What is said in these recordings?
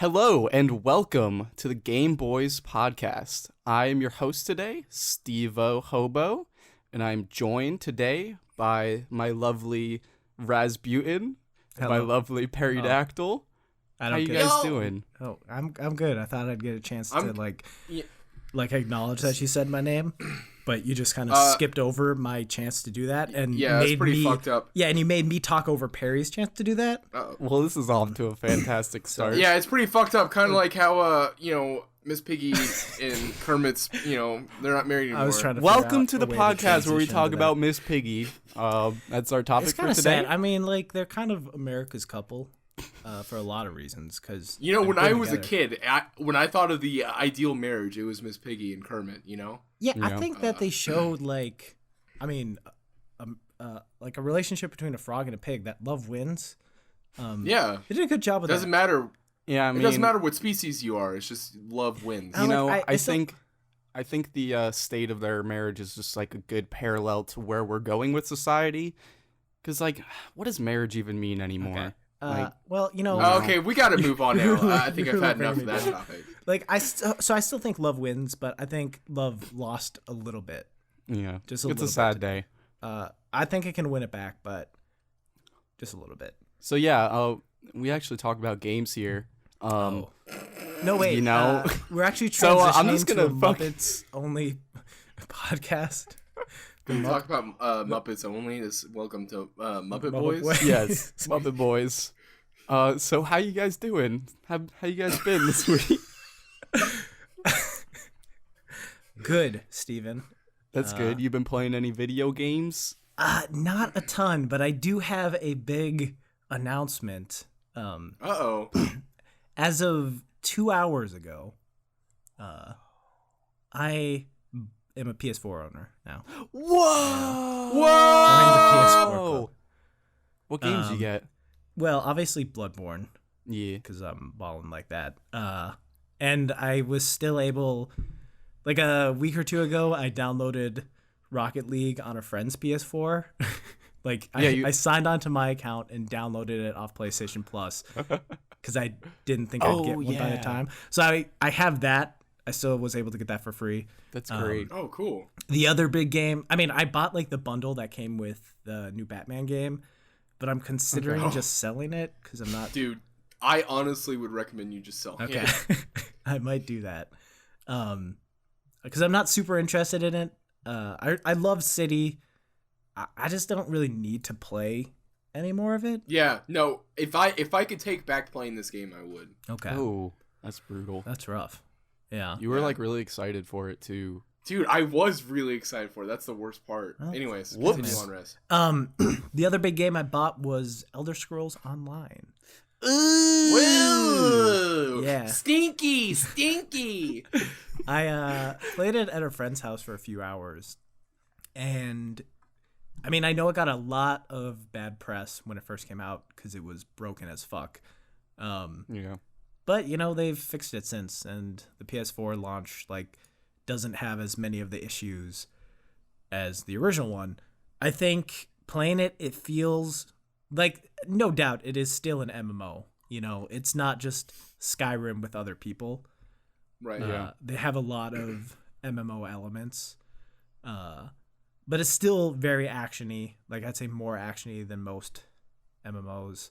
Hello and welcome to the Game Boys podcast. I am your host today, Steve-O Hobo, and I'm joined today by my lovely Rasputin, and my lovely Peridactyl. How you guys doing? Oh, I'm good. I thought I'd get a chance to acknowledge that you said my name, but you just kind of skipped over my chance to do that, and it's pretty fucked up. Yeah, and you made me talk over Perry's chance to do that. Well, this is off to a fantastic start. Yeah, it's pretty fucked up. Kind of like how Miss Piggy and Kermit's, they're not married anymore. I was trying to. Welcome to the podcast where we talk about Miss Piggy. That's our topic for today. Sad. I mean, they're kind of America's couple. For a lot of reasons, because when I was a kid, when I thought of the ideal marriage, it was Miss Piggy and Kermit. Yeah, I think that they showed a relationship between a frog and a pig that love wins. They did a good job with that. Doesn't matter. Yeah, it doesn't matter what species you are. It's just love wins. I think the state of their marriage is just like a good parallel to where we're going with society. Because what does marriage even mean anymore? Okay. Okay, we got to move on now. I think I've had enough of that topic. I still think love wins, but I think love lost a little bit. Yeah, just it's a sad day. I think it can win it back, but just a little bit. So yeah, we actually talk about games here. No wait, we're actually transitioning I'm just gonna to a Muppets only podcast. Can we talk about Muppets only? Welcome to Muppet Boys. Yes, Muppet Boys. So how you guys doing? How you guys been this week? Good, Steven. That's good. You been playing any video games? Not a ton, but I do have a big announcement. As of 2 hours ago, I am a PS4 owner now. Whoa! Joined the PS4 club. What games you get? Well, obviously Bloodborne. Yeah. Because I'm balling like that. And I was still able, a week or two ago, I downloaded Rocket League on a friend's PS4. I signed onto my account and downloaded it off PlayStation Plus. Because I didn't think I'd get one by the time. So I have that. I still was able to get that for free. That's great. Oh, cool. The other big game, I bought the bundle that came with the new Batman game, but I'm considering just selling it because I'm not. Dude, I honestly would recommend you just sell it. Okay. I might do that. Because I'm not super interested in it. I love City. I just don't really need to play any more of it. Yeah, no. If I could take back playing this game, I would. Okay. Oh, that's brutal. That's rough. Yeah. You were really excited for it too. Dude, I was really excited for it. That's the worst part. Anyways, continue on, Res. The other big game I bought was Elder Scrolls Online. Ooh! Yeah. Stinky! I played it at a friend's house for a few hours. And I know it got a lot of bad press when it first came out because it was broken as fuck. Yeah. But, they've fixed it since, and the PS4 launch, doesn't have as many of the issues as the original one. I think playing it feels no doubt, it is still an MMO. It's not just Skyrim with other people. Right, yeah. They have a lot of MMO elements. But it's still very action-y. I'd say more action-y than most MMOs.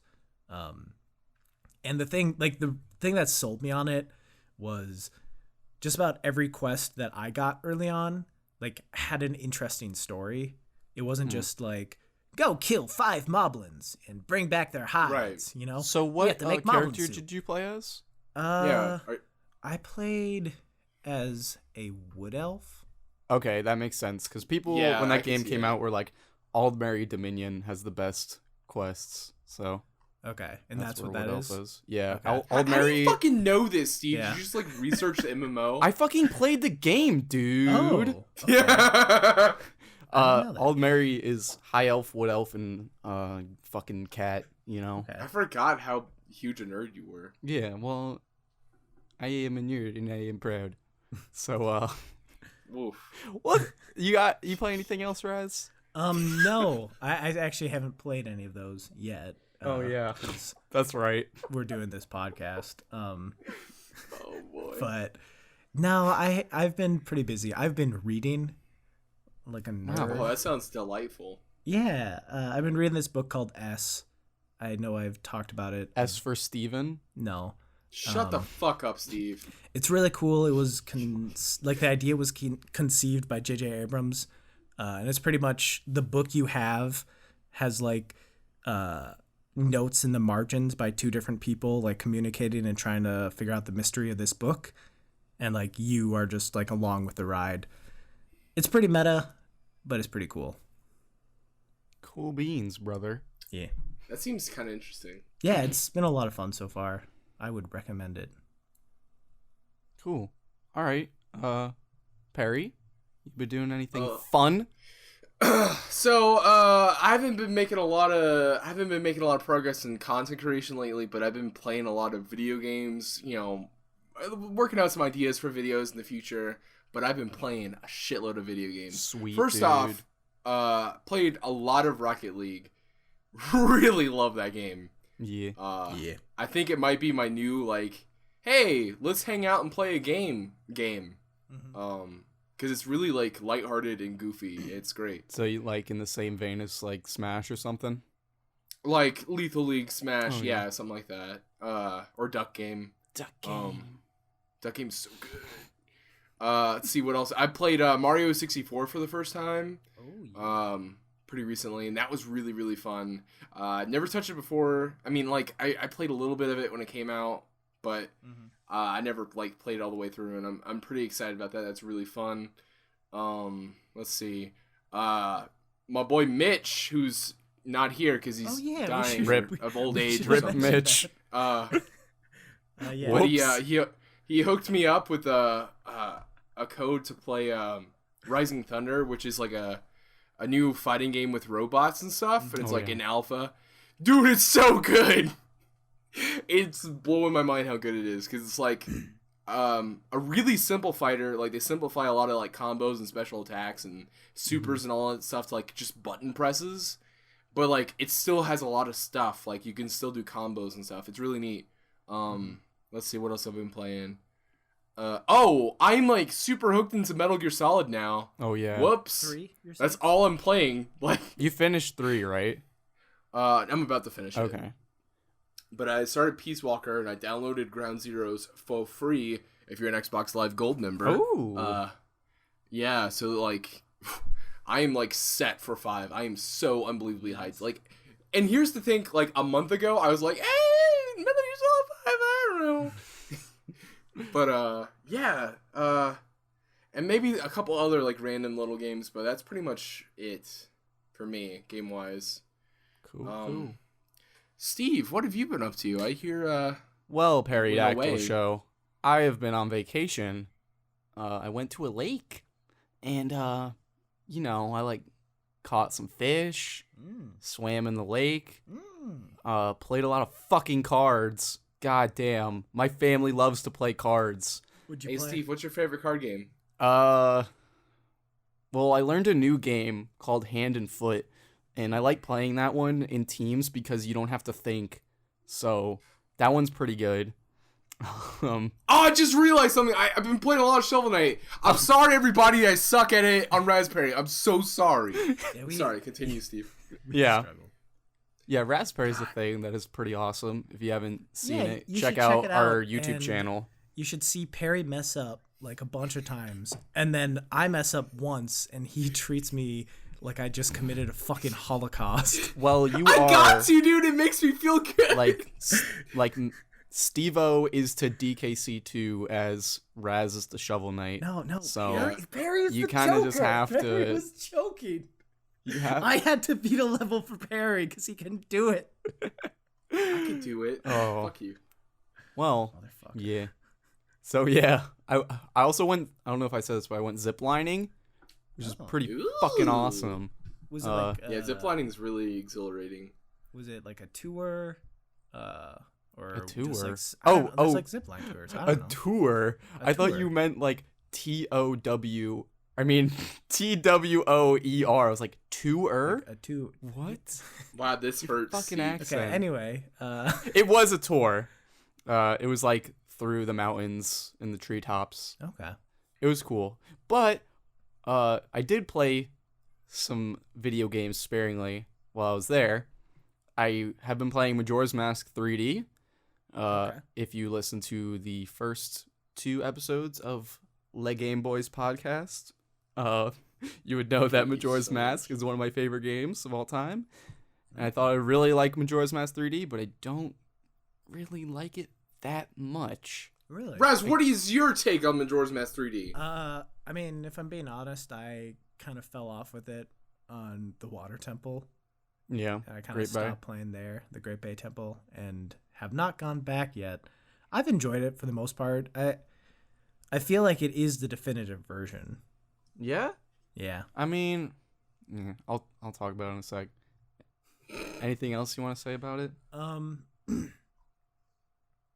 And the thing that sold me on it was just about every quest that I got early on, had an interesting story. It wasn't just go kill 5 moblins and bring back their hides, right. So what character did you play as? I played as a wood elf. Okay, that makes sense, because people, when that game came out, were like, Aldmeri Dominion has the best quests, so... Okay, and that's what that is? Yeah. Okay. How do you fucking know this, Steve? Yeah. Did you just research the MMO? I fucking played the game, dude. Oh, okay. Yeah. Aldmeri is high elf, wood elf, and fucking cat, Okay. I forgot how huge a nerd you were. Yeah, well, I am a nerd and I am proud. So, Oof. What? You play anything else, Raz? No. I actually haven't played any of those yet. Oh yeah, 'cause that's right. we're doing this podcast. Oh boy. But no, I've been pretty busy. I've been reading like a nerd. Oh, that sounds delightful. Yeah, I've been reading this book called S. I know I've talked about it. S for Steven. No. Shut the fuck up, Steve. It's really cool. It was the idea was conceived by J.J. Abrams, and it's pretty much the book you have has like notes in the margins by two different people like communicating and trying to figure out the mystery of this book, and like you are just like along with the ride. It's pretty meta, but it's pretty cool. Cool beans, brother. Yeah. That seems kind of interesting. Yeah, it's been a lot of fun so far. I would recommend it. Cool. All right. Perry, you been doing anything fun? So, I haven't been making a lot of progress in content creation lately, but I've been playing a lot of video games, you know, working out some ideas for videos in the future, but I've been playing a shitload of video games. Sweet, First dude. off, played a lot of Rocket League. Really love that game. Yeah. Yeah. I think it might be my new, like, hey, let's hang out and play a game. Mm-hmm. Because it's really, like, lighthearted and goofy. It's great. So you like in the same vein as like Smash or something? Like Lethal League, Smash, Oh, yeah, yeah. something like that. Or Duck Game. Duck Duck Game's so good. Let's see what else. I played Mario 64 for the first time. Oh, yeah. Pretty recently, and that was really, really fun. Never touched it before. I mean, like, I played a little bit of it when it came out, but I never, like, played it all the way through, and I'm pretty excited about that. That's really fun. Let's see. My boy Mitch, who's not here because he's dying of old age or Rip something. Mitch. Yeah. But he hooked me up with a code to play Rising Thunder, which is like a new fighting game with robots and stuff, and it's an alpha. Dude, it's so good. It's blowing my mind how good it is, because it's like a really simple fighter. Like, they simplify a lot of like combos and special attacks and supers and all that stuff to like just button presses, but like it still has a lot of stuff. Like, you can still do combos and stuff. It's really neat. Let's see what else I've been playing. I'm like super hooked into Metal Gear Solid now. Oh yeah. Whoops. 3? That's all I'm playing. Like, You finished 3, right? I'm about to finish it. Okay. But I started Peace Walker and I downloaded Ground Zeroes for free if you're an Xbox Live Gold member. Oh. Yeah, so like I am like set for 5. I am so unbelievably hyped. Like, and here's the thing, like a month ago I was like, hey, Metal Gear Solid 5, I don't know. But yeah, and maybe a couple other like random little games, but that's pretty much it for me game wise. Cool. Steve, what have you been up to? I hear Well, Perry went Dactyl away. Show. I have been on vacation. I went to a lake, and you know, I like caught some fish, swam in the lake, played a lot of fucking cards. God damn, my family loves to play cards. Would you Hey play? Steve, what's your favorite card game? Well, I learned a new game called Hand and Foot, and I like playing that one in teams because you don't have to think. So that one's pretty good. Oh, I just realized something. I've been playing a lot of Shovel Knight. I'm sorry, everybody. I suck at it on Raspberry. I'm so sorry. Sorry. Continue, Steve. Yeah. Yeah, Raspberry's a thing that is pretty awesome. If you haven't seen Yeah, it, you check should check out it our out, YouTube and- channel. You should see Perry mess up like a bunch of times, and then I mess up once, and he treats me like I just committed a fucking Holocaust. Well, you I are got you, dude. It makes me feel good. like Steve-O is to DKC2 as Raz is to Shovel Knight. No. So Perry is you the kinda just Joker. have Perry to- was joking. You have I had to beat a level for Perry because he couldn't do it. I can do it. Oh. Fuck you. well, Motherfucker. yeah. So yeah, I also went. I don't know if I said this, but I went ziplining, which is pretty fucking Ooh. awesome. Was it like Yeah, ziplining is really exhilarating. Was it like a tour? Or A just tour? like, I don't know, Oh, there's like zipline tours. I A don't know. tour. A I thought tour. you meant like TOW I mean, TWOER. I was like, tour? Like a two. What? Wow, this hurts. Fucking Steve. accent. Okay. Anyway, It was a tour. It was like through the mountains and the treetops. okay. It was cool. But I did play some video games sparingly while I was there. I have been playing Majora's Mask 3D. Okay. If you listen to the first 2 episodes of theGame Boys podcast, you would know that Majora's Mask is one of my favorite games of all time. And I thought I really like Majora's Mask 3D, but I don't really like it that much. Really? Raz, what is your take on Majora's Mask 3D? I mean, if I'm being honest, I kind of fell off with it on the Water Temple. Yeah. I kind of stopped playing there, the Great Bay Temple, and have not gone back yet. I've enjoyed it for the most part. I feel like it is the definitive version. Yeah? Yeah. I mean, I'll talk about it in a sec. Anything else you want to say about it?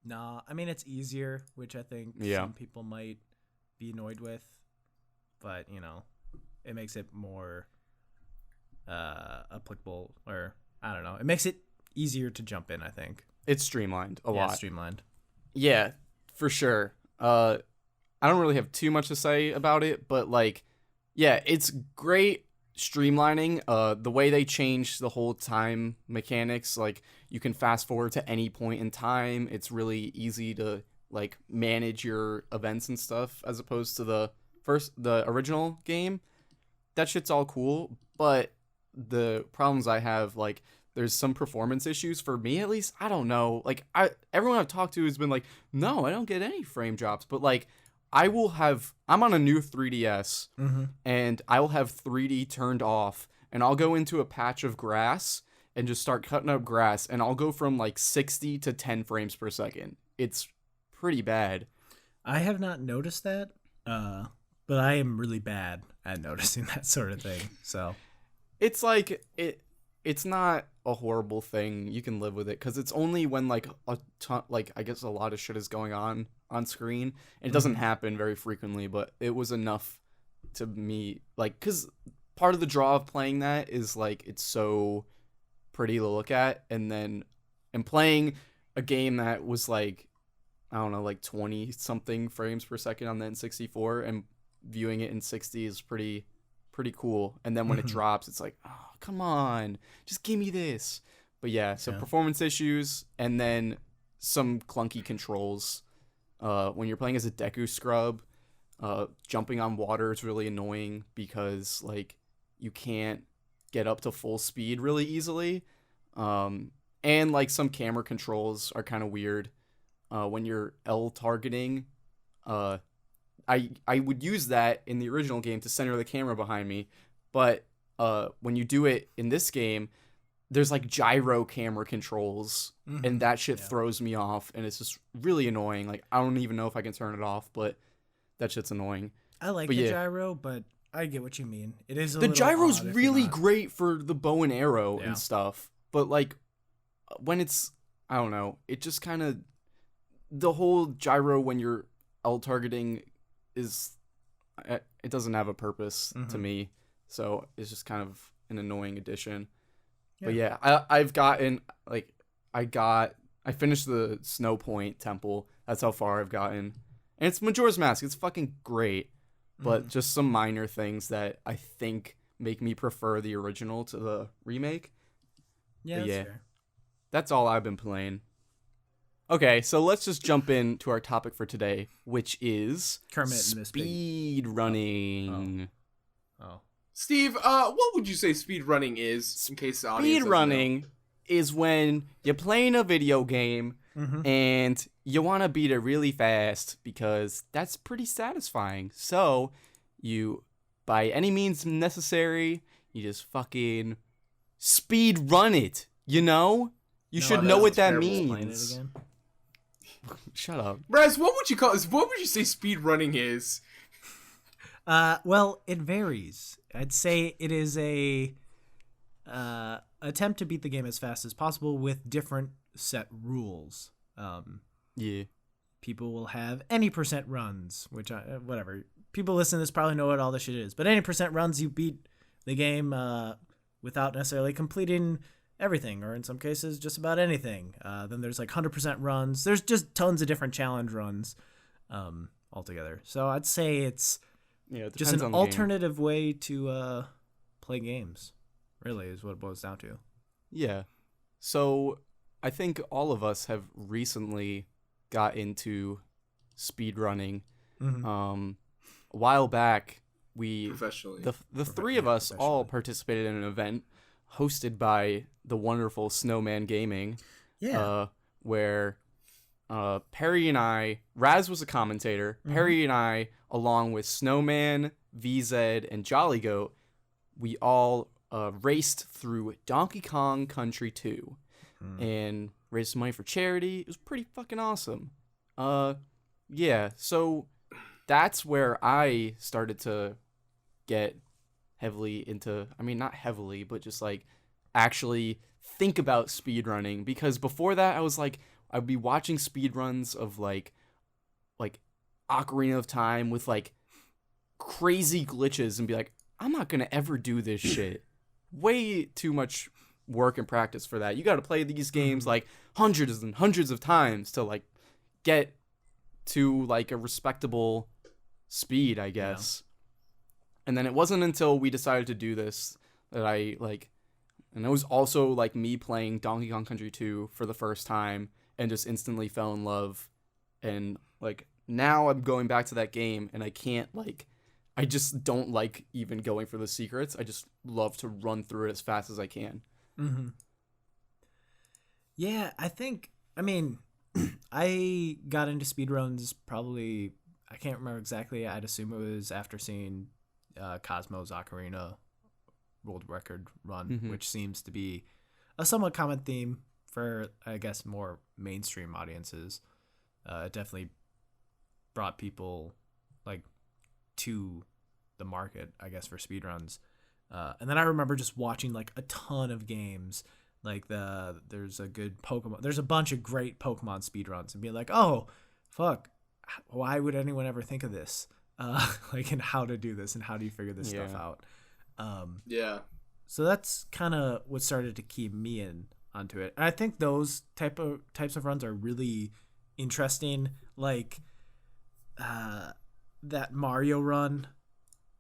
Nah, I mean, it's easier, which I think some people might be annoyed with. But, you know, it makes it more applicable, or I don't know. It makes it easier to jump in, I think. It's streamlined a lot. Streamlined. Yeah, for sure. I don't really have too much to say about it, but like, yeah, it's great streamlining. The way they change the whole time mechanics, like you can fast forward to any point in time. It's really easy to like manage your events and stuff as opposed to the original game. That shit's all cool, but the problems I have, like, there's some performance issues for me, at least. I don't know. Like, everyone I've talked to has been like, no, I don't get any frame drops. But, like, I'm on a new 3DS, and I will have 3D turned off, and I'll go into a patch of grass and just start cutting up grass, and I'll go from, like, 60 to 10 frames per second. It's pretty bad. I have not noticed that, but I am really bad at noticing that sort of thing, so... It's like, it's not a horrible thing. You can live with it, because it's only when, like, I guess a lot of shit is going on screen. It doesn't happen very frequently, but it was enough to me, like, because part of the draw of playing that is, like, it's so pretty to look at, and playing a game that was, like, I don't know, like, 20-something frames per second on the N64, and viewing it in 60 is pretty cool. And then when it drops, it's like, oh, come on, just give me this. But yeah, so performance issues, and then some clunky controls. When you're playing as a Deku Scrub, jumping on water is really annoying because, like, you can't get up to full speed really easily. And, like, some camera controls are kind of weird. When you're L targeting, I would use that in the original game to center the camera behind me, but when you do it in this game, there's like gyro camera controls, and that shit throws me off, and it's just really annoying. Like, I don't even know if I can turn it off, but that shit's annoying. I like the gyro, but I get what you mean. It is the gyro's really great for the bow and arrow and stuff, but like when it's, I don't know, it just kind of, the whole gyro when you're L targeting is, it doesn't have a purpose to me, so it's just kind of an annoying addition. But yeah, I've gotten, like, I finished the Snow Point Temple. That's how far I've gotten, and it's Majora's Mask. It's fucking great, but just some minor things that I think make me prefer the original to the remake. Yeah, that's fair. That's all I've been playing. Okay, so let's just jump into our topic for today, which is speedrunning. Oh. Steve, what would you say speedrunning is, in case the audience Speedrunning is when you're playing a video game and you want to beat it really fast because that's pretty satisfying. So you, by any means necessary, you just fucking speed run it, you know? You should know what that means. Shut up. Raz, what would you call this? What would you say speedrunning is? Well, it varies. I'd say it is a attempt to beat the game as fast as possible with different set rules. People will have any percent runs, which whatever. people listening to this probably know what all this shit is. But any percent runs, you beat the game without necessarily completing everything, or in some cases, just about anything. Then there's like 100% runs. There's just tons of different challenge runs altogether. So I'd say it's just an alternative way to play games, really, is what it boils down to. Yeah. So I think all of us have recently got into speedrunning. Mm-hmm. A while back, professionally, the three of us all participated in an event hosted by the wonderful Snowman Gaming. Yeah. Where Perry and I, Raz was a commentator. Mm-hmm. Perry and I, along with Snowman, VZ, and Jolly Goat, we all raced through Donkey Kong Country 2 and raised some money for charity. It was pretty fucking awesome. Yeah, so that's where I started to get heavily into, I mean, not heavily, but just like actually think about speedrunning, because before that I was like, I'd be watching speedruns of like Ocarina of Time with like crazy glitches and be like, I'm not gonna ever do this shit. Way too much work and practice for that. You gotta play these games like hundreds and hundreds of times to like get to like a respectable speed, I guess. Yeah. And then it wasn't until we decided to do this that I like, and it was also like me playing Donkey Kong Country 2 for the first time and just instantly fell in love. And like now I'm going back to that game and I can't like, I just don't like even going for the secrets. I just love to run through it as fast as I can. Mm-hmm. Yeah, I mean, I got into speedruns probably, I can't remember exactly. I'd assume it was after seeing Cosmo's Ocarina world record run, which seems to be a somewhat common theme for, I guess, more mainstream audiences. It definitely brought people like to the market, I guess, for speedruns. And then I remember just watching like a ton of games. Like there's a bunch of great Pokemon speedruns, and being like, oh, fuck, why would anyone ever think of this? Like, and how to do this, and how do you figure this stuff out? Yeah. So that's kind of what started to keep me onto it. And I think those types of runs are really interesting. Like that Mario run,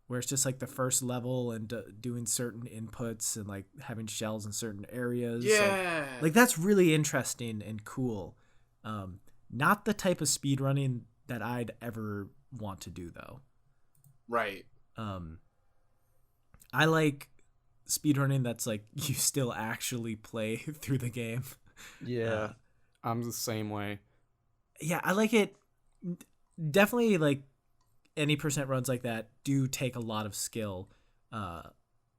where it's just like the first level and doing certain inputs and like having shells in certain areas. Yeah. Like that's really interesting and cool. Not the type of speedrunning that I'd ever want to do, though. Right. I like speedrunning that's like you still actually play through the game. Yeah. I'm the same way. Yeah, I like it. Definitely, like, any percent runs like that do take a lot of skill. But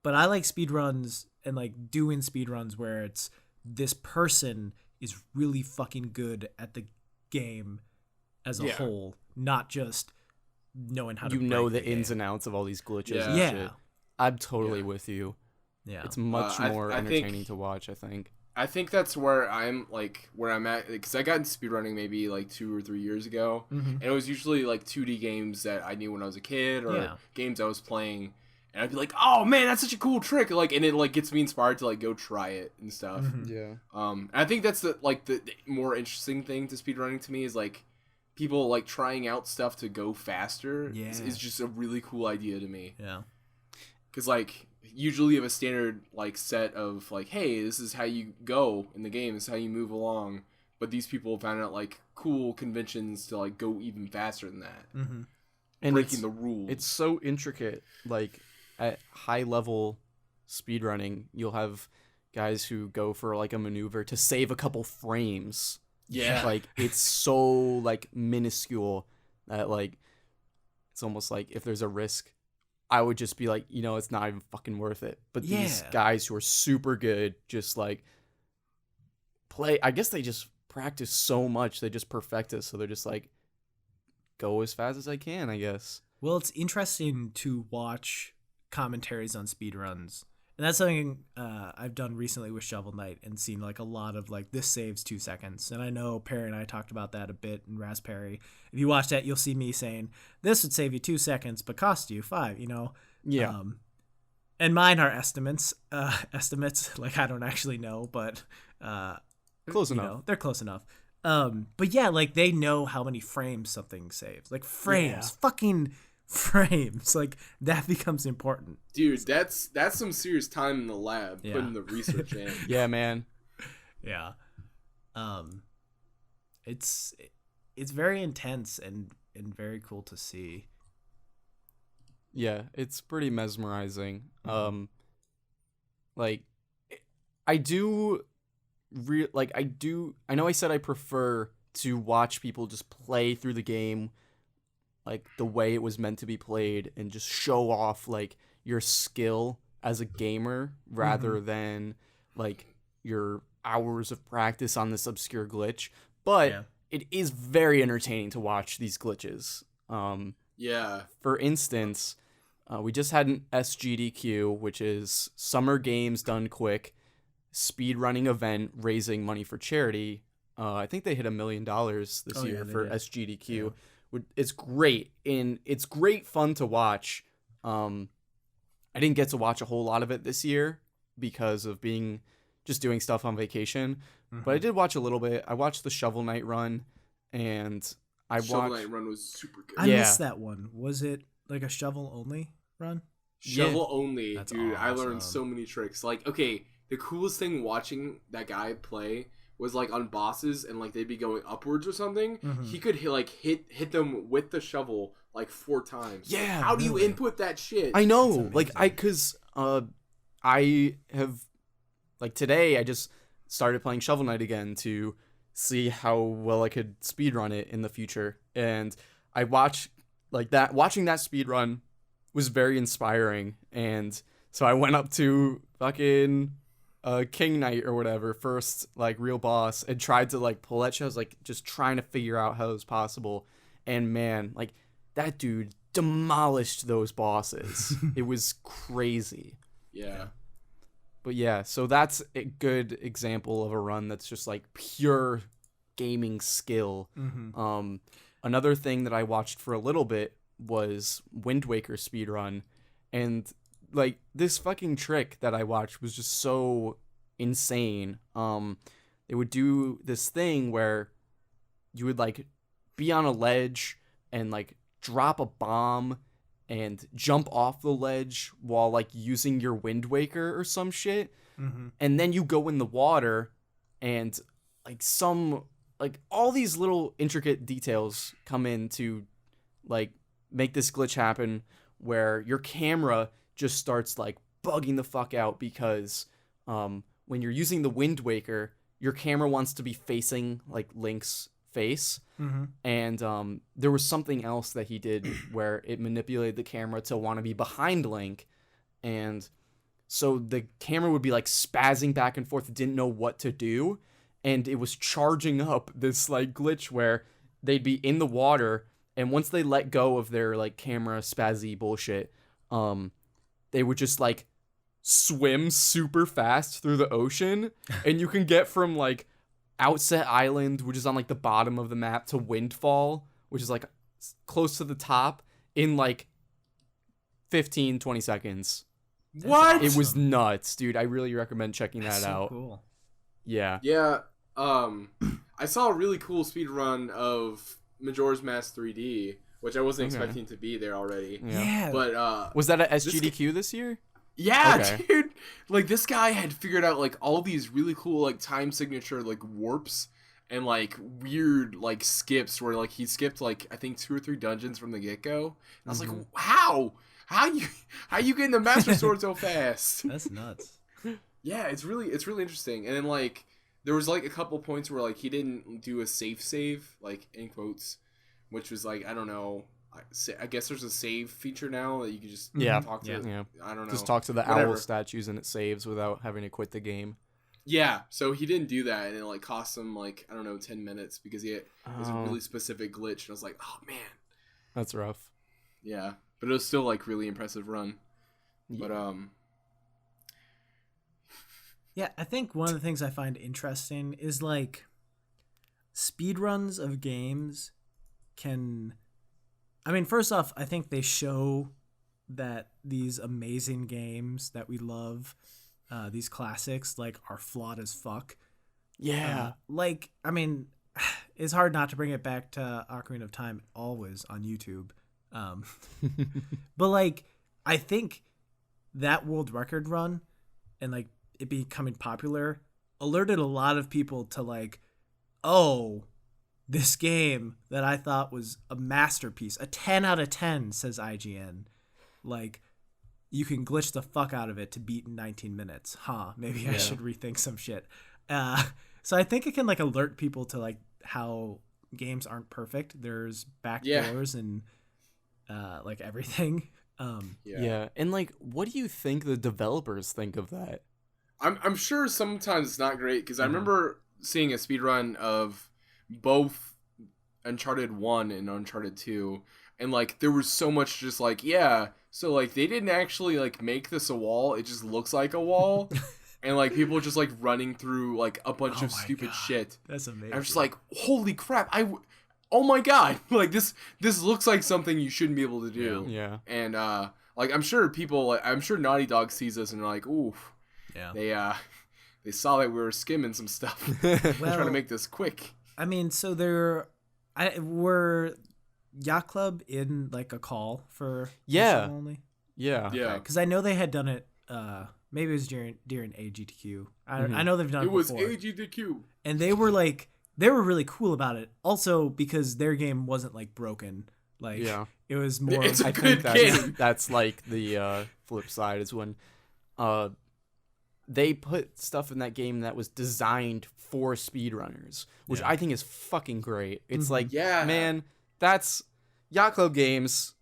I like speedruns and like doing speedruns where it's this person is really fucking good at the game as a whole, not just knowing how to break the ins and outs of all these glitches and yeah. shit. I'm totally with you. Yeah. It's much more entertaining to watch, I think. I think that's where I'm at, because I got into speedrunning maybe like 2 or 3 years ago, and it was usually like 2D games that I knew when I was a kid, or games I was playing, and I'd be like, oh man, that's such a cool trick, like, and it like gets me inspired to like go try it and stuff. Yeah. And I think that's the more interesting thing to speedrunning to me, is like people like trying out stuff to go faster. Is just a really cool idea to me. Yeah. Because like usually you have a standard like set of like, hey, this is how you go in the game, this is how you move along, but these people found out like cool conventions to like go even faster than that. And breaking the rules. It's so intricate. Like at high level speedrunning, you'll have guys who go for like a maneuver to save a couple frames. Yeah. Like it's so like minuscule that like it's almost like if there's a risk, I would just be like, it's not even fucking worth it. But these guys who are super good just like play. I guess they just practice so much. They just perfect it. So they're just like, go as fast as I can, I guess. Well, it's interesting to watch commentaries on speedruns And that's something I've done recently with Shovel Knight and seen like a lot of like this saves 2 seconds. And I know Perry and I talked about that a bit in Raspberry. If you watch that, you'll see me saying this would save you 2 seconds but cost you 5. Yeah. And mine are estimates. Like I don't actually know, but Close enough. They're close enough. But yeah, like they know how many frames something saves. Like frames, fucking frames. Like that becomes important. Dude, that's some serious time in the lab putting the research in. Yeah, man. Yeah. It's very intense and very cool to see. Yeah, it's pretty mesmerizing. Like I know I said I prefer to watch people just play through the game like the way it was meant to be played and just show off like your skill as a gamer rather than like your hours of practice on this obscure glitch. But it is very entertaining to watch these glitches. For instance, we just had an SGDQ, which is Summer Games Done Quick speedrunning event raising money for charity. I think they hit $1 million this year for SGDQ. Yeah. It's great, and it's great fun to watch. I didn't get to watch a whole lot of it this year because of doing stuff on vacation, but I did watch a little bit. I watched the Shovel Knight run, and Shovel Knight run was super good. I missed that one. Was it like a shovel only run? Shovel only, That's dude. awesome. I learned so many tricks. Like, okay, the coolest thing watching that guy play was like on bosses and like they'd be going upwards or something. He could hit them with the shovel like 4 times. Yeah. How do you input that shit? I know. Like I have like today I just started playing Shovel Knight again to see how well I could speedrun it in the future. And I watching that speedrun was very inspiring. And so I went up to fucking King Knight or whatever, first like real boss, and tried to like pull that shit. I was like just trying to figure out how it was possible, and man, like that dude demolished those bosses. It was crazy. But yeah, so that's a good example of a run that's just like pure gaming skill. Another thing that I watched for a little bit was Wind Waker speedrun, and like this fucking trick that I watched was just so insane. They would do this thing where you would like be on a ledge and like drop a bomb and jump off the ledge while like using your Wind Waker or some shit. And then you go in the water and like all these little intricate details come in to like make this glitch happen where your camera just starts like bugging the fuck out because when you're using the Wind Waker, your camera wants to be facing like Link's face. And there was something else that he did where it manipulated the camera to want to be behind Link, and so the camera would be like spazzing back and forth. It didn't know what to do, and it was charging up this like glitch where they'd be in the water, and once they let go of their like camera spazzy bullshit, they would just like swim super fast through the ocean, and you can get from like Outset Island, which is on like the bottom of the map, to Windfall, which is like close to the top, in like 15-20 seconds. What? It was nuts, dude. I really recommend checking that out. Cool. Yeah. I saw a really cool speed run of Majora's Mask 3D, which I wasn't expecting to be there already. Yeah. But was that at SGDQ this year? Yeah, dude. Like this guy had figured out like all these really cool like time signature like warps and like weird like skips where like he skipped like I think 2 or 3 dungeons from the get-go. I was like, how you getting the Master Sword so fast? That's nuts. Yeah, it's really interesting. And then like there was like a couple points where like he didn't do a safe save, like in quotes, which was like I don't know. I guess there's a save feature now that you can just talk to. Yeah. I don't know. Just talk to the owl statues and it saves without having to quit the game. Yeah, so he didn't do that, and it like cost him like I don't know 10 minutes because it was a really specific glitch. And I was like, oh man, that's rough. Yeah, but it was still like really impressive run. Yeah. But Yeah, I think one of the things I find interesting is like speedruns of games can. I mean, first off, I think they show that these amazing games that we love, these classics, like, are flawed as fuck. Yeah. Like, I mean, it's hard not to bring it back to Ocarina of Time, always on YouTube. But like, I think that world record run and like it becoming popular alerted a lot of people to like, oh, this game that I thought was a masterpiece, a 10 out of 10, says IGN. Like, you can glitch the fuck out of it to beat in 19 minutes. Maybe I should rethink some shit. So I think it can like alert people to like how games aren't perfect. There's backdoors and like everything. Yeah. And like, what do you think the developers think of that? I'm sure sometimes it's not great because I remember seeing a speedrun of both Uncharted 1 and Uncharted 2, and like there was so much just like, so like they didn't actually like make this a wall, it just looks like a wall. And like people just like running through like a bunch of stupid shit. That's amazing. I'm just like, holy crap! Oh my god! Like this looks like something you shouldn't be able to do. Yeah. And like I'm sure Naughty Dog sees this and they're like, oof. Yeah. They saw that we were skimming some stuff, trying to make this quick. I mean, so were Yacht Club in like a call for only? Yeah. Because I know they had done it. Maybe it was during AGDQ. I know they've done it before. It was AGDQ, and they were really cool about it. Also because their game wasn't like broken. Like it was more. It's a good game. That's like the flip side is when they put stuff in that game that was designed for speedrunners, which I think is fucking great. It's like, man, that's Yacht Club games.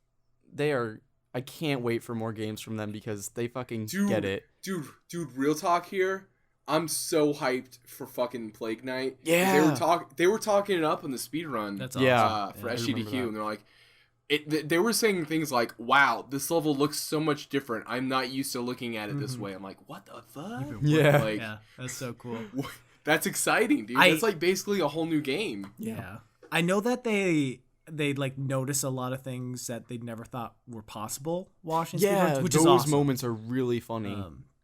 I can't wait for more games from them because they fucking get it. Dude, real talk here. I'm so hyped for fucking Plague Night. Yeah. They were talking it up in the speedrun. That's awesome. For SGDQ, and they're like, they were saying things like, wow, this level looks so much different. I'm not used to looking at it this way. I'm like, what the fuck? Yeah. Like, that's so cool. That's exciting, dude. That's like basically a whole new game. Yeah. I know that they like notice a lot of things that they never thought were possible watching speedruns, which is awesome. Those moments are really funny.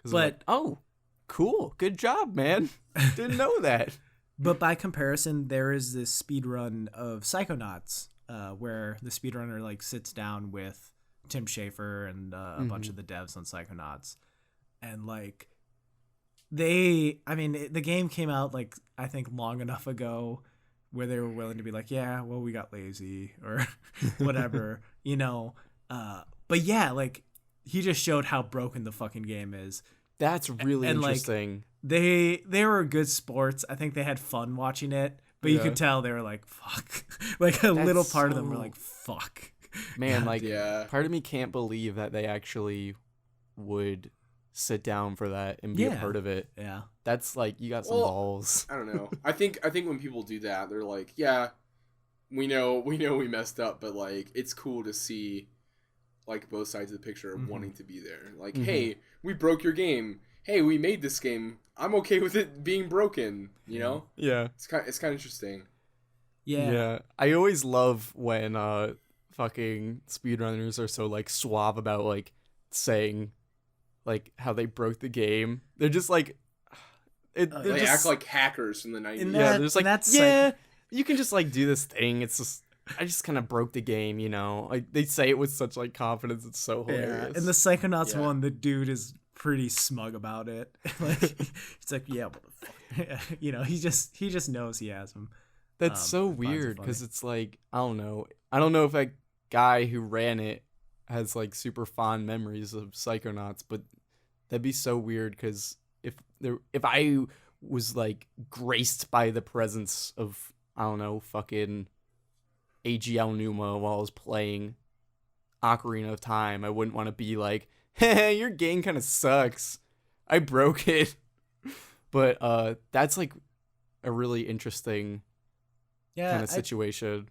But like, oh, cool, good job, man. Didn't know that. But by comparison, there is this speedrun of Psychonauts, where the speedrunner like sits down with Tim Schafer and a bunch of the devs on Psychonauts, and like the game came out like I think long enough ago where they were willing to be like, yeah, well, we got lazy or whatever, you know. But yeah, like he just showed how broken the fucking game is. That's really interesting. Like, they were good sports. I think they had fun watching it, but you could tell they were like, fuck. Like a little part of them were like, fuck. Man, like part of me can't believe that they actually would sit down for that and be a part of it. Yeah. That's like, you got some balls. I don't know. I think when people do that, they're like, yeah, we know we messed up, but like it's cool to see like both sides of the picture of wanting to be there. Like, hey, we broke your game. Hey, we made this game. I'm okay with it being broken, you know? Yeah. It's kind of interesting. Yeah. I always love when fucking speedrunners are so like suave about like saying like how they broke the game. They're just like they act like hackers from the 90s. They're just like, you can just like do this thing. It's just I just kind of broke the game, you know. Like they say it with such like confidence. It's so hilarious. Yeah. In the Psychonauts one, the dude is pretty smug about it. Like he's like, yeah, what the fuck? You know, he just knows he has him. That's so weird because it's like I don't know if that guy who ran it has like super fond memories of Psychonauts, but that'd be so weird because if I was like graced by the presence of I don't know fucking AGL Numa while I was playing Ocarina of Time, I wouldn't want to be like, hey, your game kind of sucks. I broke it. But that's like a really interesting kind of situation.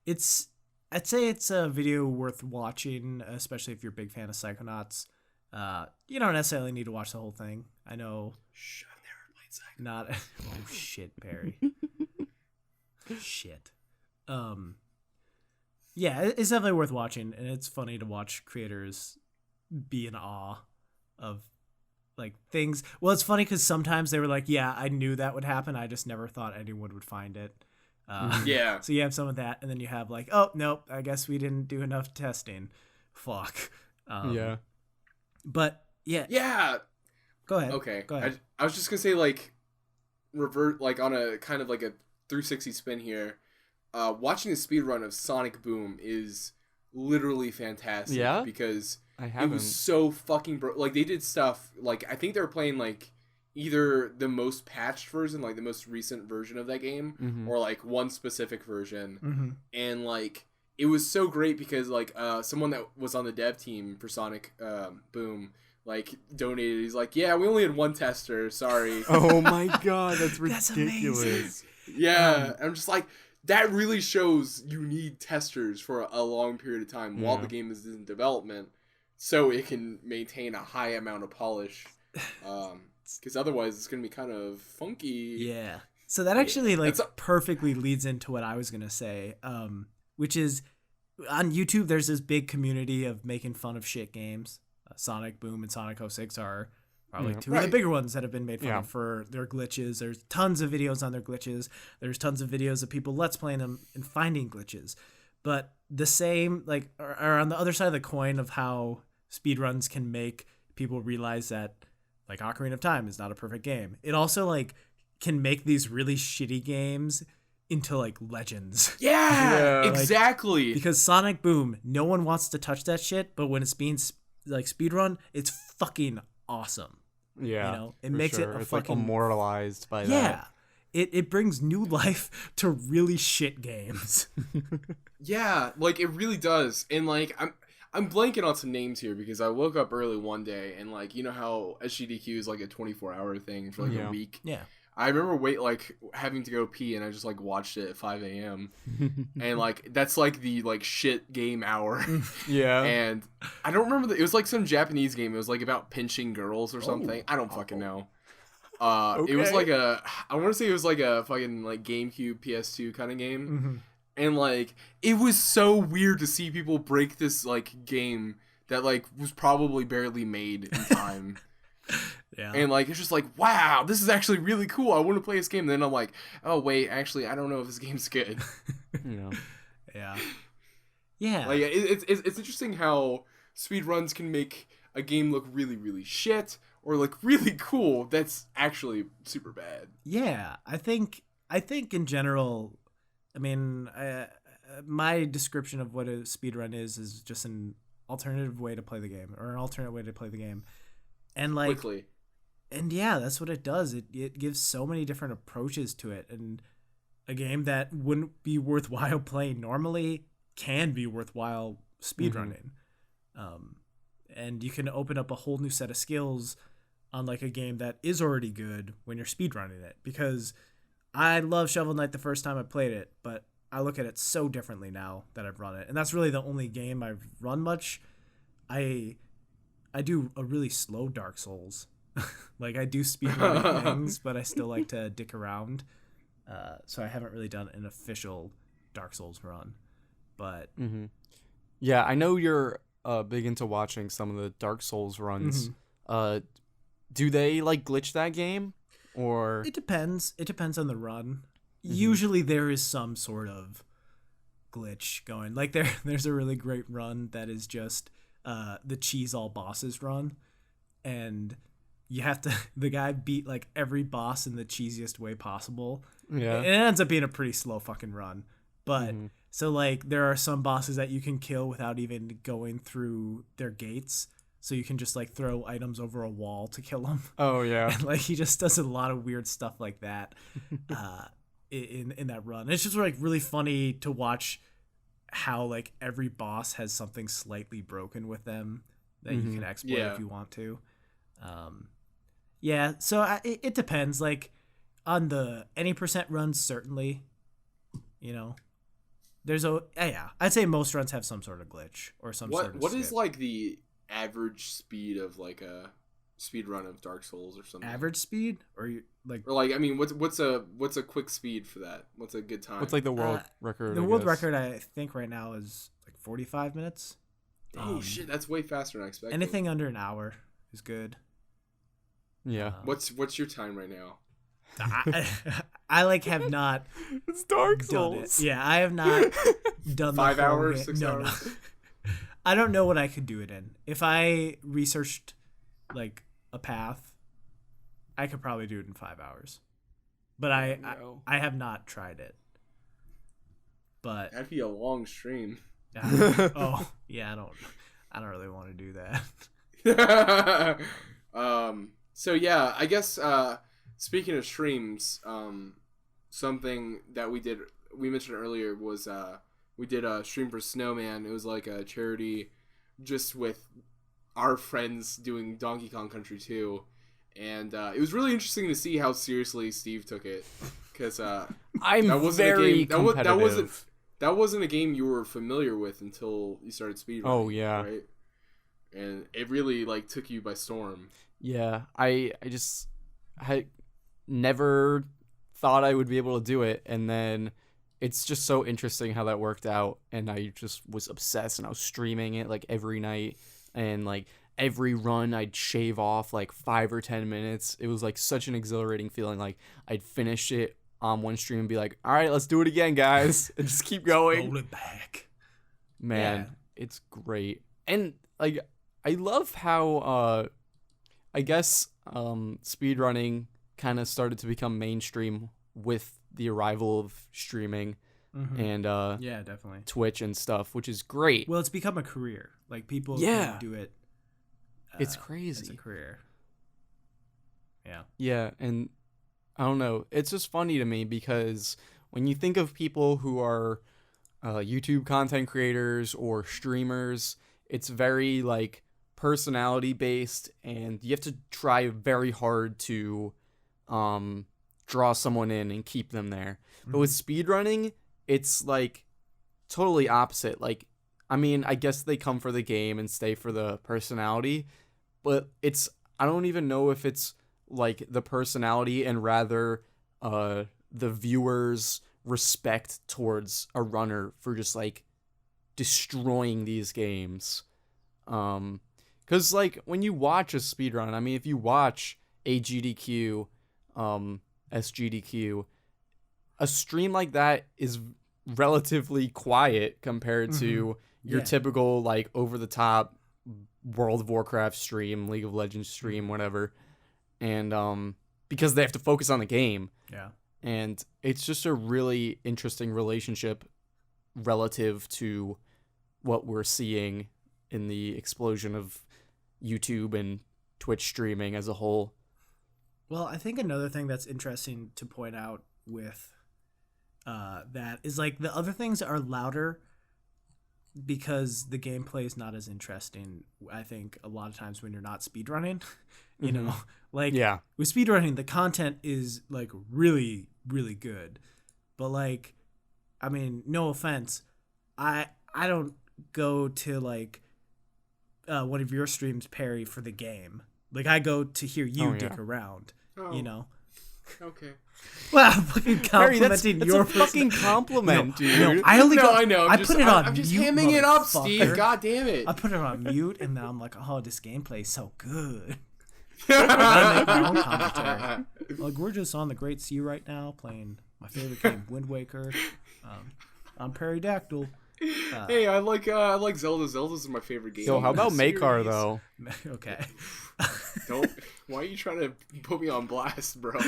I'd say it's a video worth watching, especially if you're a big fan of Psychonauts. You don't necessarily need to watch the whole thing. I know. Shh, I've never played Psychonauts. Not. Oh shit, Perry. Shit. Yeah, it's definitely worth watching, and it's funny to watch creators be in awe of like things. Well, it's funny because sometimes they were like, "Yeah, I knew that would happen. I just never thought anyone would find it." Yeah. So you have some of that, and then you have like, "Oh nope, I guess we didn't do enough testing." Fuck. Yeah. But yeah. Yeah. Go ahead. Okay. Go ahead. I was just gonna say like, revert like on a kind of like a 360 spin here. Watching a speedrun of Sonic Boom is literally fantastic. Yeah? Because I it haven't. was so fucking like they did stuff like I think they were playing like either the most patched version, like the most recent version of that game, or like one specific version, and like it was so great because like someone that was on the dev team for Sonic Boom like donated. He's like, yeah, we only had one tester, sorry. Oh my god, that's That's ridiculous. amazing. Yeah, I'm just like, that really shows you need testers for a long period of time while the game is in development, so it can maintain a high amount of polish. Because otherwise, it's gonna be kind of funky. Yeah. So that actually perfectly leads into what I was gonna say, which is on YouTube. There's this big community of making fun of shit games. Sonic Boom and Sonic 06 are probably two of the bigger ones that have been made fun of for their glitches. There's tons of videos on their glitches. There's tons of videos of people let's playing them and finding glitches. But the same, like, are on the other side of the coin of how speedruns can make people realize that, like, Ocarina of Time is not a perfect game. It also, like, can make these really shitty games into, like, legends. Yeah, exactly. Because Sonic Boom, no one wants to touch that shit, but when it's being, like, speedrun, it's fucking awesome. Yeah, you know, it makes it it's fucking like immortalized by that. Yeah, it brings new life to really shit games. Yeah, like it really does. And like I'm blanking on some names here because I woke up early one day and like you know how SGDQ is like a 24-hour thing for like a week. Yeah. I remember having to go pee and I just like watched it at 5 a.m. and like that's like the like shit game hour. Yeah. And I don't remember it was like some Japanese game. It was like about pinching girls or something. I don't fucking know. It was like I want to say it was like a fucking like GameCube PS2 kind of game. And like it was so weird to see people break this like game that like was probably barely made in time. Yeah. And like it's just like, wow, this is actually really cool. I want to play this game. And then I'm like, oh wait, actually I don't know if this game's good. Yeah. Yeah. Like it's interesting how speedruns can make a game look really, really shit or look really cool that's actually super bad. Yeah. I think in general, I mean, my description of what a speedrun is just an alternative way to play the game or an alternate way to play the game. And like quickly. And yeah, that's what it does. It gives so many different approaches to it. And a game that wouldn't be worthwhile playing normally can be worthwhile speedrunning. And you can open up a whole new set of skills on like a game that is already good when you're speedrunning it. Because I love Shovel Knight the first time I played it, but I look at it so differently now that I've run it. And that's really the only game I've run much. I do a really slow Dark Souls. Like I do speedrunning things, but I still like to dick around. So I haven't really done an official Dark Souls run. But yeah, I know you're big into watching some of the Dark Souls runs. Do they like glitch that game, or it depends? It depends on the run. Usually there is some sort of glitch going. Like there's a really great run that is just the cheese all bosses run, and you have to the guy beat like every boss in the cheesiest way possible. Yeah, and it ends up being a pretty slow fucking run. But so like there are some bosses that you can kill without even going through their gates. So you can just like throw items over a wall to kill them. Oh yeah, and like he just does a lot of weird stuff like that in that run. It's just like really funny to watch how like every boss has something slightly broken with them that you can exploit if you want to. Yeah, so it depends. Like on the any percent runs, certainly, you know, there's I'd say most runs have some sort of glitch or some sort of What skip. is like the average speed of like a speed run of Dark Souls or something? Average speed, or you like? Or like, I mean, what's a quick speed for that? What's a good time? What's like the world record? The world record, I think, right now is like 45 minutes. Oh shit, that's way faster than I expected. Anything under an hour is good. Yeah. What's your time right now? I like have not. It's Dark done it. Souls. Yeah, I have not done 5 the whole hours, game. 6 hours. No. I don't know what I could do it in. If I researched like a path, I could probably do it in 5 hours. But I have not tried it. But That'd be a long stream. oh yeah, I don't really want to do that. So yeah, I guess speaking of streams, something that we mentioned earlier was we did a stream for Snowman. It was like a charity just with our friends doing Donkey Kong Country 2. And it was really interesting to see how seriously Steve took it. Because I'm very competitive. That wasn't a game you were familiar with until you started speedrunning. Oh, yeah. Right? And it really like took you by storm. Yeah, I had never thought I would be able to do it, and then it's just so interesting how that worked out, and I just was obsessed, and I was streaming it like every night, and like every run I'd shave off like 5 or 10 minutes. It was like such an exhilarating feeling. Like I'd finish it on one stream and be like, all right, let's do it again, guys, and just keep going. Roll it back. Man, it's great. And like I love how I guess speedrunning kind of started to become mainstream with the arrival of streaming and yeah, definitely Twitch and stuff, which is great. Well, it's become a career. Like people can do it. It's crazy. It's a career. Yeah. Yeah, and I don't know. It's just funny to me because when you think of people who are YouTube content creators or streamers, it's very like personality based, and you have to try very hard to draw someone in and keep them there. But with speedrunning, it's like totally opposite. Like, I mean, I guess they come for the game and stay for the personality, but I don't even know if it's like the personality and rather the viewers' respect towards a runner for just like destroying these games. Because like when you watch a speedrun, I mean, if you watch AGDQ, SGDQ, a stream like that is relatively quiet compared to your typical like over the top World of Warcraft stream, League of Legends stream, whatever. And because they have to focus on the game. Yeah. And it's just a really interesting relationship relative to what we're seeing in the explosion of YouTube and Twitch streaming as a whole. Well, I think another thing that's interesting to point out with that is like the other things are louder because the gameplay is not as interesting. I think a lot of times when you're not speedrunning, you know, like with speedrunning, the content is like really, really good. But like, I mean, no offense, I don't go to like one of your streams, Perry, for the game. Like I go to hear you dick around, you know. Okay. Well, I'm fucking complimenting that's your a fucking compliment, dude. No, I only I know. I put it on I'm just mute, hamming it up, motherfucker. Steve. God damn it. I put it on mute, and then I'm like, oh, this gameplay is so good. I make my own commentary. Like, we're just on the Great Sea right now, playing my favorite game, Wind Waker. I'm Peridactyl. Hey, I like Zelda. Zelda's my favorite game. Yo, how about Makar though? Okay. Don't. Why are you trying to put me on blast, bro?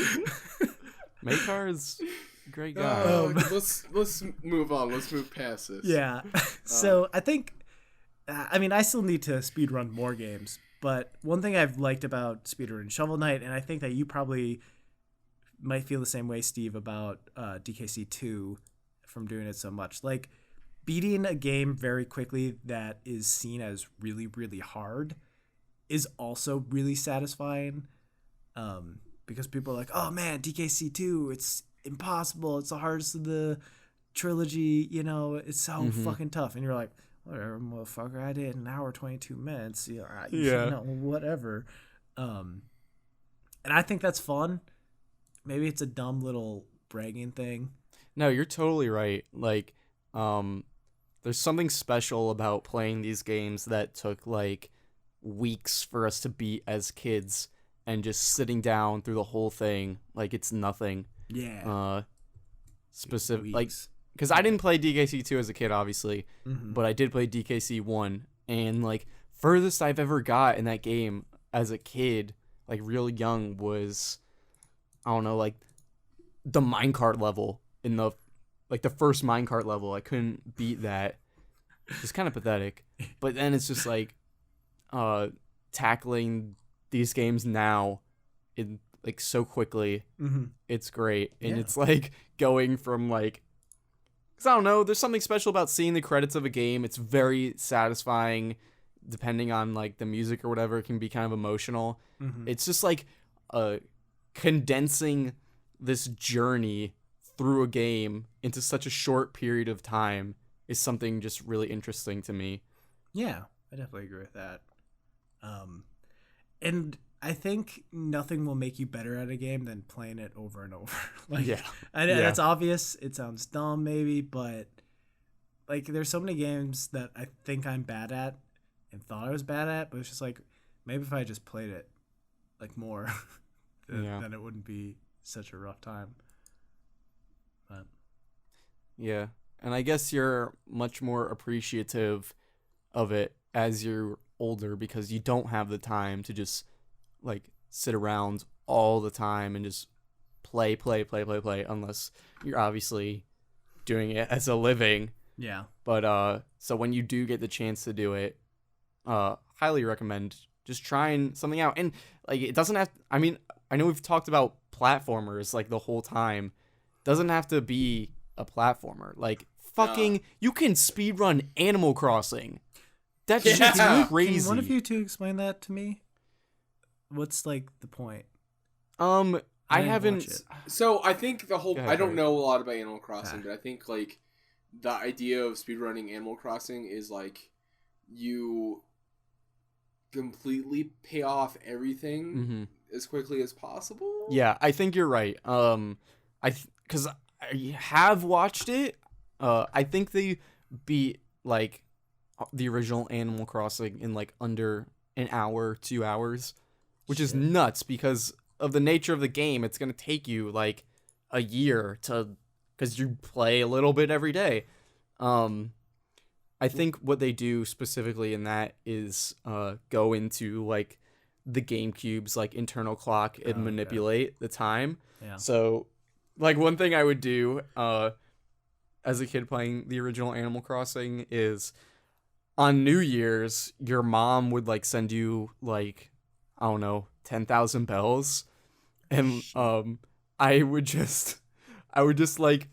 Makar is a great guy. Let's move on. Let's move past this. Yeah. So I think, I mean, I still need to speedrun more games, but one thing I've liked about Speedrun Shovel Knight, and I think that you probably might feel the same way, Steve, about DKC 2 from doing it so much. Like, beating a game very quickly that is seen as really, really hard is also really satisfying. Because people are like, oh man, DKC 2, it's impossible. It's the hardest of the trilogy. You know, it's so fucking tough. And you're like, whatever, motherfucker, I did an hour 22 minutes. Whatever. And I think that's fun. Maybe it's a dumb little bragging thing. No, you're totally right. Like, there's something special about playing these games that took like weeks for us to beat as kids, and just sitting down through the whole thing like it's nothing. Yeah. Specific, like, because I didn't play DKC 2 as a kid, obviously, Mm-hmm. but I did play DKC 1, and like furthest I've ever got in that game as a kid, like real young, was, I don't know, like the minecart level in the first minecart level. I couldn't beat that. It's kind of pathetic. But then it's just like tackling these games now in like so quickly. Mm-hmm. It's great. And Yeah. it's like going from like, cuz I don't know, there's something special about seeing the credits of a game. It's very satisfying. Depending on like the music or whatever, it can be kind of emotional. Mm-hmm. It's just like condensing this journey through a game into such a short period of time is something just really interesting to me. Yeah, I definitely agree with that. And I think nothing will make you better at a game than playing it over and over. Like, Yeah. That's obvious. It sounds dumb, maybe, but like, there's so many games that I think I'm bad at and thought I was bad at, but it's just like, maybe if I just played it like more, then it wouldn't be such a rough time. But Yeah. And I guess you're much more appreciative of it as you're older because you don't have the time to just like sit around all the time and just play unless you're obviously doing it as a living. yeah. But so when you do get the chance to do it, highly recommend just trying something out. And like, it doesn't have, I mean, I know we've talked about platformers like the whole time. Doesn't have to be a platformer. Like, fucking, you can speedrun Animal Crossing. That shit's crazy. Can one of you two explain that to me? What's like the point? I didn't haven't. watch it. So I think the whole, Go ahead, I don't Kurt. know a lot about Animal Crossing, Ah. but I think like the idea of speedrunning Animal Crossing is like you completely pay off everything Mhm. as quickly as possible. Yeah, I think you're right. Because I have watched it. I think they beat like the original Animal Crossing in like under an hour, 2 hours, which is Shit. nuts because of the nature of the game. It's gonna take you like a year because you play a little bit every day. I think what they do specifically in that is go into like the GameCube's like internal clock and Okay. manipulate the time. Yeah. So like one thing I would do as a kid playing the original Animal Crossing is on New Year's your mom would like send you like, I don't know, 10,000 bells, and I would just like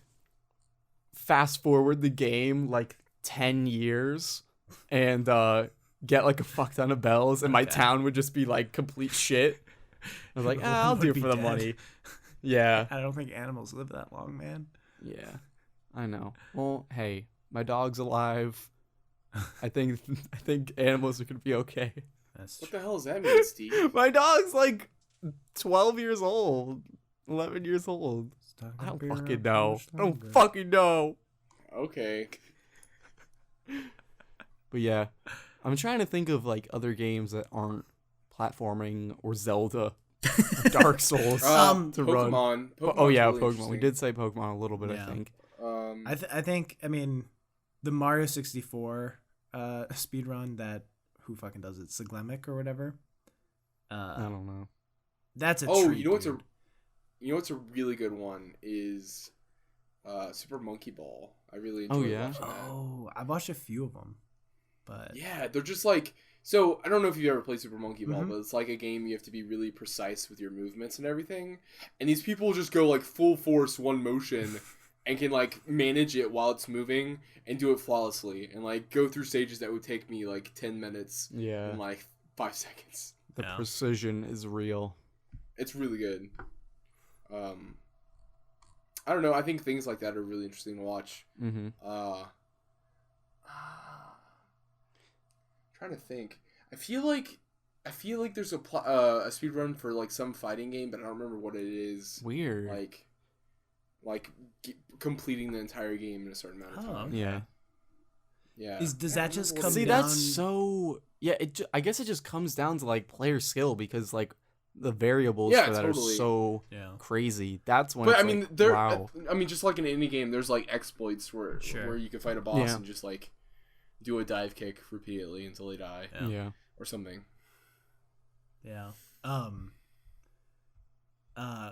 fast forward the game like 10 years and get like a fuck ton of bells, and my Okay. town would just be like complete shit. I was like, Everyone I'll would do it be for the dead. money. Yeah. I don't think animals live that long, man. Yeah. I know. Well, hey, my dog's alive. I think animals are gonna be okay. That's What true. the hell does that mean, Steve? My dog's like 12 years old, 11 years old. I don't fucking know. I don't fucking know. Okay. But yeah, I'm trying to think of like other games that aren't platforming or Zelda, or Dark Souls to run. Pokemon. Oh yeah, really Pokemon. We interesting. did say Pokemon a little bit, Yeah. I think. I think, I mean, the Mario 64 speedrun that, who fucking does it? Siglemic or whatever? I don't know. That's a Oh, treat, you know what's dude. a really good one is Super Monkey Ball. I really Oh, enjoy yeah? watching that. Oh, I watched a few of them, but Yeah, they're just like, so I don't know if you've ever played Super Monkey Ball, Mhm. but it's like a game you have to be really precise with your movements and everything. And these people just go like full force one motion and can like manage it while it's moving and do it flawlessly and like go through stages that would take me like 10 minutes Yeah, in like 5 seconds. the Yeah. precision is real. It's really good. I don't know, I think things like that are really interesting to watch. Mm-hmm. trying to think. I feel like there's a speedrun for like some fighting game, but I don't remember what it is. Weird. Completing the entire game in a certain amount of time. Yeah. Yeah. Does that just come See, down? that's so... Yeah, I guess it just comes down to, like, player skill, because, like, the variables for that are so crazy. That's when But, it's I mean, like, wow. I mean, just like in an indie game, there's, like, exploits where you can fight a boss and just, like, do a dive kick repeatedly until they die. Yeah. Or something. Yeah.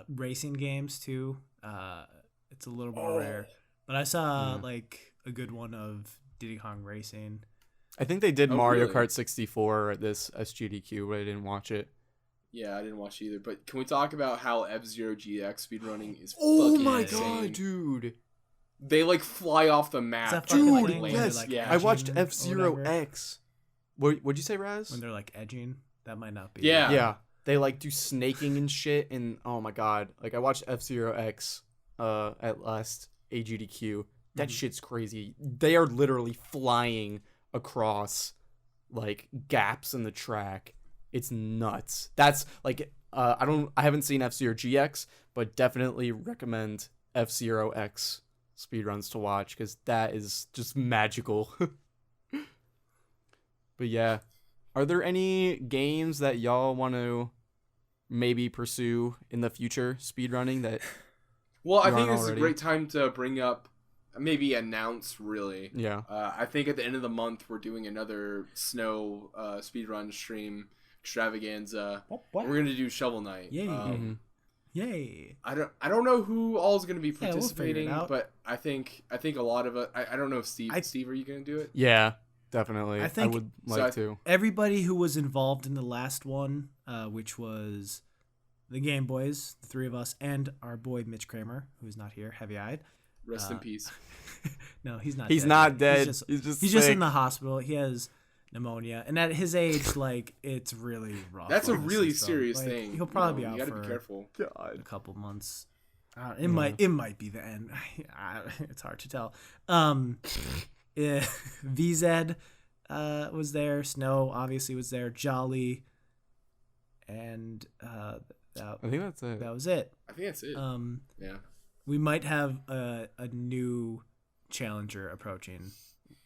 Racing games, too. It's a little more rare. But I saw, like, a good one of Diddy Kong Racing. I think they did Mario really? Kart 64 at this SGDQ, but I didn't watch it. Yeah, I didn't watch it either. But can we talk about how F-Zero GX speedrunning is Oh fucking my insane? god, dude. They, like, fly off the map. Dude, thing yes. like, yeah. I watched edging or F-Zero whatever? X. What'd you say, Raz? When they're, like, edging. That might not be. Yeah. Yeah. They, like, do snaking and shit, and oh my god. Like, I watched F-Zero X at last AGDQ. That shit's crazy. They are literally flying across, like, gaps in the track. It's nuts. That's, like, I haven't seen F-Zero GX, but definitely recommend F-Zero X speedruns to watch, because that is just magical. But yeah. Are there any games that y'all want to maybe pursue in the future, speedrunning, that... Well, I think Run this is a already. great time to bring up, maybe announce, really. Yeah. I think at the end of the month, we're doing another snow speedrun stream extravaganza. We're going to do Shovel Knight. Yay. Yay. I don't know who all is going to be Yeah, we'll figure it participating, out. but I think a lot of it. I don't know if Steve, are you going to do it? Yeah, definitely. I think- I would like to. Everybody who was involved in the last one, which was the Game Boys, the three of us, and our boy Mitch Kramer, who's not here, heavy-eyed. Rest in peace. No, he's not He's dead. not dead. He's just sick. in the hospital. He has pneumonia. And at his age, like, it's really rough. That's a on the really system. serious Like, thing. He'll probably You be out gotta for be careful. a couple months. It might be the end. It's hard to tell. VZ was there. Snow obviously was there. Jolly, and I think that's it. that was it. I think that's it. Yeah. We might have a new challenger approaching.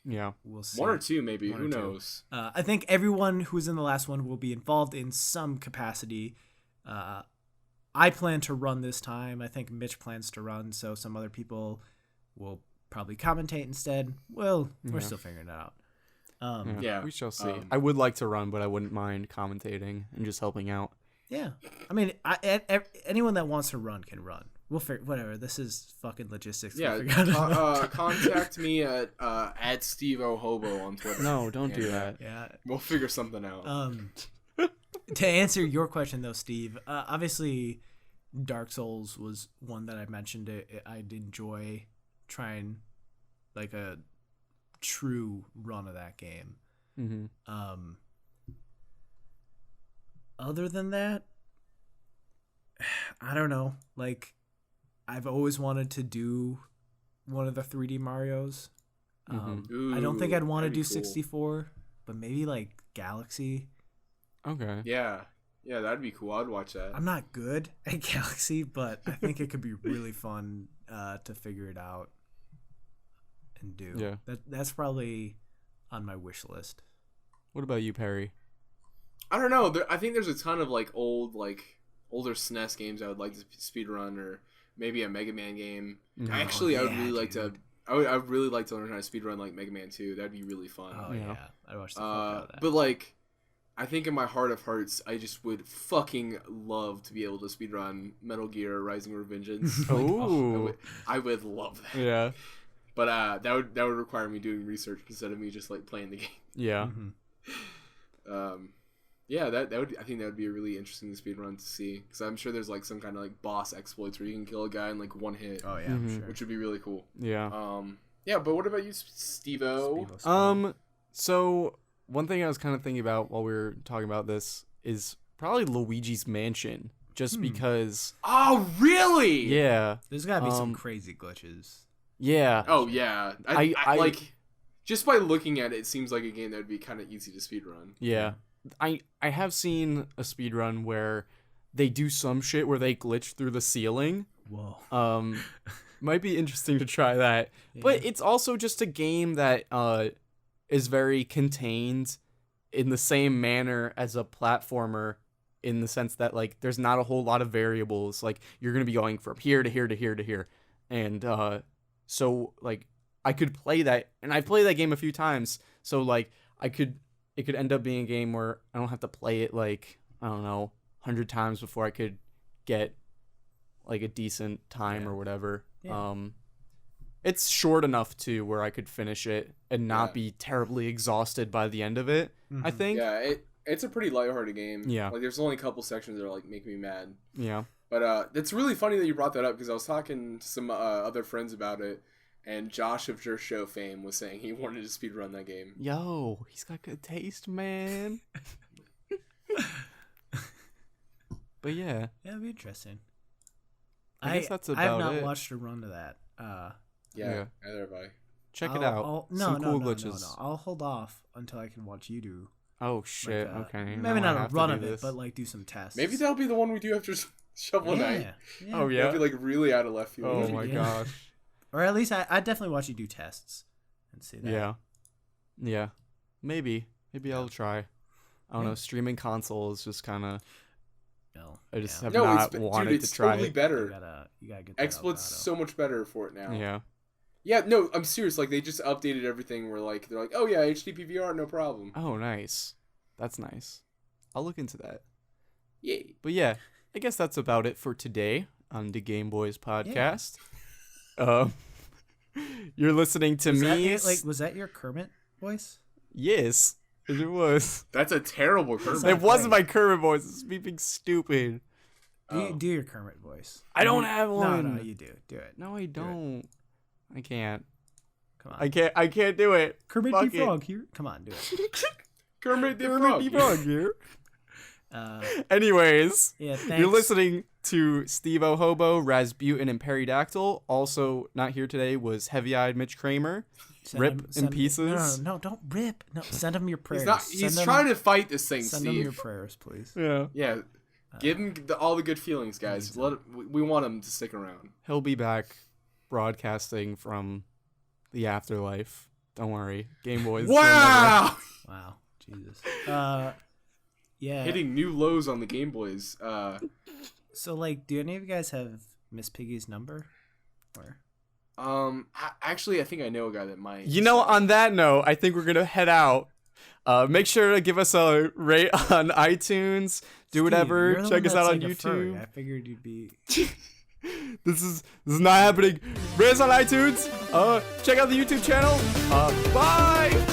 Yeah. We'll see. One or two, maybe. One Who or two. knows? I think everyone who's in the last one will be involved in some capacity. I plan to run this time. I think Mitch plans to run, so some other people will probably commentate instead. Well, we're still figuring it out. Yeah. We shall see. I would like to run, but I wouldn't mind commentating and just helping out. Yeah. I mean, anyone that wants to run can run. We'll figure whatever. This is fucking logistics. Yeah. We'll figure it out. Contact me at Steve O'Hobo on Twitter. No, don't do that. Yeah. We'll figure something out. To answer your question though, Steve, obviously Dark Souls was one that I mentioned. I'd enjoy trying like a true run of that game. Mm-hmm. Other than that, I don't know. Like, I've always wanted to do one of the 3D Marios. I don't think I'd want to that'd be do cool. 64, but maybe like Galaxy. Okay. Yeah, that'd be cool. I'd watch that. I'm not good at Galaxy, but I think it could be really fun to figure it out and do. Yeah. That's probably on my wish list. What about you, Perry? I don't know. I think there's a ton of older SNES games I would like to speedrun, or maybe a Mega Man game. Mhm. Actually, I would yeah, really like dude. to. I'd really like to learn how to speedrun like Mega Man 2. That'd be really fun. Oh Yeah. yeah, I watched the fuck out of that. But I think in my heart of hearts, I just would fucking love to be able to speedrun Metal Gear Rising Revengeance. Oh. I would love that. Yeah. But that would require me doing research instead of me just playing the game. Yeah. Mhm. Yeah, that would, I think that would be a really interesting speedrun to see, because I'm sure there's some kind of boss exploits where you can kill a guy in one hit, Oh yeah, Mhm. sure. which would be really cool. Yeah. Yeah, but what about you, Steve-O? So one thing I was kind of thinking about while we were talking about this is probably Luigi's Mansion, just because. Oh, really? Yeah. There's gotta be some Um, crazy glitches. Yeah. Oh, yeah. I- just by looking at it, it seems like a game that would be kind of easy to speedrun. Yeah. I have seen a speedrun where they do some shit where they glitch through the ceiling. Whoa. Might be interesting to try that. Yeah. But it's also just a game that is very contained in the same manner as a platformer, in the sense that, like, there's not a whole lot of variables. Like, you're going to be going from here to here to here to here. And so, like, I could play that, and I've played that game a few times. So, like, it could end up being a game where I don't have to play it, like, I don't know, 100 times before I could get, like, a decent time or whatever. Yeah. It's short enough, too, where I could finish it and not be terribly exhausted by the end of it, I think. Yeah, it's a pretty lighthearted game. Yeah. Like, there's only a couple sections that are, like, make me mad. Yeah. But it's really funny that you brought that up, because I was talking to some other friends about it, and Josh of Your Show fame was saying he wanted to speedrun that game. Yo, he's got good taste, man. But yeah. Yeah, it'd be interesting. I guess that's about it. I have not watched a run of that. Yeah, neither have I. Check it out. No, glitches. No. I'll hold off until I can watch you do. Oh, shit. Okay. Maybe not a run of it, but, like, do some tests. Maybe that'll be the one we do after Shovel Knight. Yeah. Oh, yeah? That'd be, like, really out of left field. Oh, my gosh. Or at least I'd definitely watch you do tests and see that. Yeah. Maybe I'll try. I don't know. Streaming console is just kind of... No. I just have not wanted to try totally it. better. You gotta get that XSplit's so much better for it now. Yeah. Yeah, no, I'm serious. Like, they just updated everything where, like, they're like, oh, yeah, HD PVR, no problem. Oh, nice. That's nice. I'll look into that. Yay. But yeah, I guess that's about it for today on the Game Boys podcast. Yeah. You're listening to me. Was that your Kermit voice? Yes, it was. That's a terrible Kermit. It wasn't my Kermit voice. It's me being stupid. Do your Kermit voice. I don't have one. No, you do. Do it. No, I don't. I can't. Come on. I can't do it. Kermit the Frog here. Come on, do it. Kermit the Frog here. Anyways, thanks. You're listening to Steve Hobo, Rasputin, and Peridactyl. Also not here today was Heavy-Eyed Mitch Kramer. Rip in pieces. No, don't rip. No, send him your prayers. He's trying to fight this thing, Steve. Steve. Send him your prayers, please. Yeah. Give him all the good feelings, guys. We want him to stick around. He'll be back broadcasting from the afterlife. Don't worry. Game Boys. Wow! Wow. Jesus. Yeah. Hitting new lows on the Game Boys. So, like, do any of you guys have Miss Piggy's number? Or... Actually, I think I know a guy that might. You know, on that note, I think we're gonna head out. Make sure to give us a rate on iTunes. Do whatever. Check us out on YouTube. I figured you'd be. This is not happening. Rate us on iTunes. Check out the YouTube channel. Bye.